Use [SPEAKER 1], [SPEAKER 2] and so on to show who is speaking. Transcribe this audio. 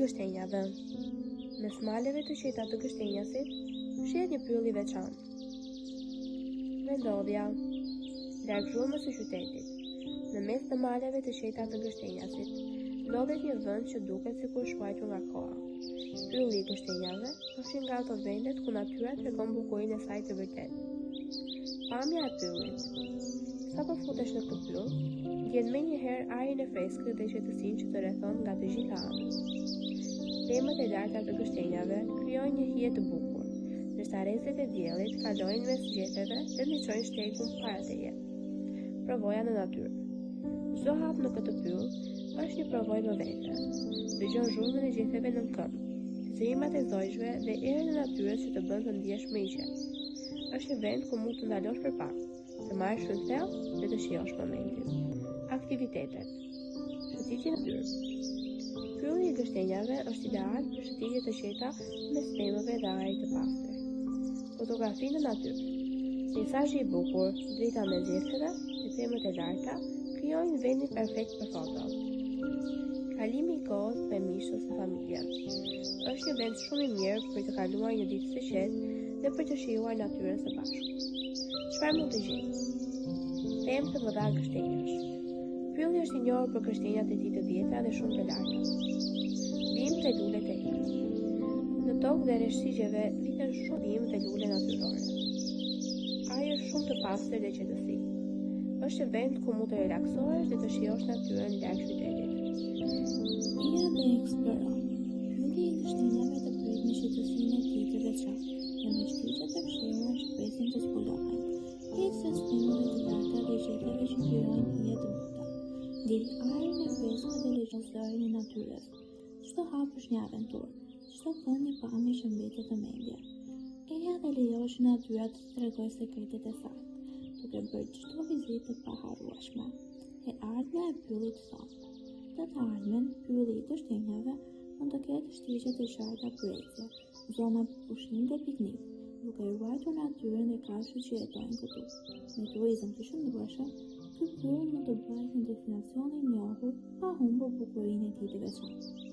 [SPEAKER 1] gështenjave. Mes maleve të qeta të gështenjasit, shihet një pyll i veçantë. Vendodhja. Larg zhurmës së qytetit, në mes të maleve të qeta të gështenjasit, ndodhet një vend që duket sikur shquajtur nga koha. Pylli i gështenjave është nga ato vendet ku natyra tregon bukurinë e saj të vërtetë. Pamja e pyllit. Sa përfutesh në këtë pyll, gjen menjëherë ajrin e freskët dhe qetësinë që të rrethon nga të gjitha anët. Pemët e larta të gështenjave krijojnë një hije të bukur, ndërsa rrezet e diellit kalojnë mes gjetheve dhe ndiqojnë shtegun para teje. Provoja në natyrë. Çdo hap në këtë pyll është një provojë më vete. Dëgjon zhurmën e gjetheve nën këmbë, zërimat e zojshve dhe erën e natyrës që të bën të ndihesh më i qetë. Është një vend ku mund të ndalosh për pak, të marrësh frym thellë dhe të shijosh momentin. Aktivitetet. Shëtitje në natyrë. Pylli i gështenjave është ideal për shëtitje të qeta mes pemëve dhe ajrit të pastër. Fotografi në natyrë. Peizazhi i bukur, drita me gjetheve dhe pemët e larta krijojnë vendin perfekt për foto. Kalimi i kohës me miqtë ose familjen. Është një vend shumë i mirë për të kaluar një ditë të qetë dhe për të shijuar natyrën së bashku. Çfarë mund të gjejmë? Pemë të mëdha gështenjash. Pylli është i njohur për gështenjat e tij të vjetra dhe shumë të larta. Bimë dhe lule të hijnë. Në tokë dhe rreth shigjeve viten shumë bimë dhe lule natyrore. Ajri është shumë të pastër dhe qetësi. Është një vend ku mund të relaksohesh dhe të shijosh natyrën larg qytetit.
[SPEAKER 2] Hija dhe eksploron. Pylli i gështenjave të pret me qetësinë e tij të veçantë dhe me shtyqet e fshehura që presin të zbulohen. Pjesës pemëve të larta dhe gjetheve që krijojnë hije të buta. Ndjek ajrin e freskët dhe lexon zërin e natyrës. Çdo hap është një aventurë, çdo kënd një pamje që mbetet në mendje. Eja dhe lejo që natyra të tregojë sekretet e saj, duke bërë çdo vizitë të paharrueshme. E ardhmja e pyllit thonë. Të ardhmen, pylli i gështenjave mund të ketë shtigje të qarta pyetje, zona pushim dhe piknik, duke ruajtur natyrën dhe kafshët që jetojnë këtu. Me turizëm të shëndrueshëm, ky pyll mund të bëhet një destinacion i njohur pa humbur bukurinë e tij të veçantë.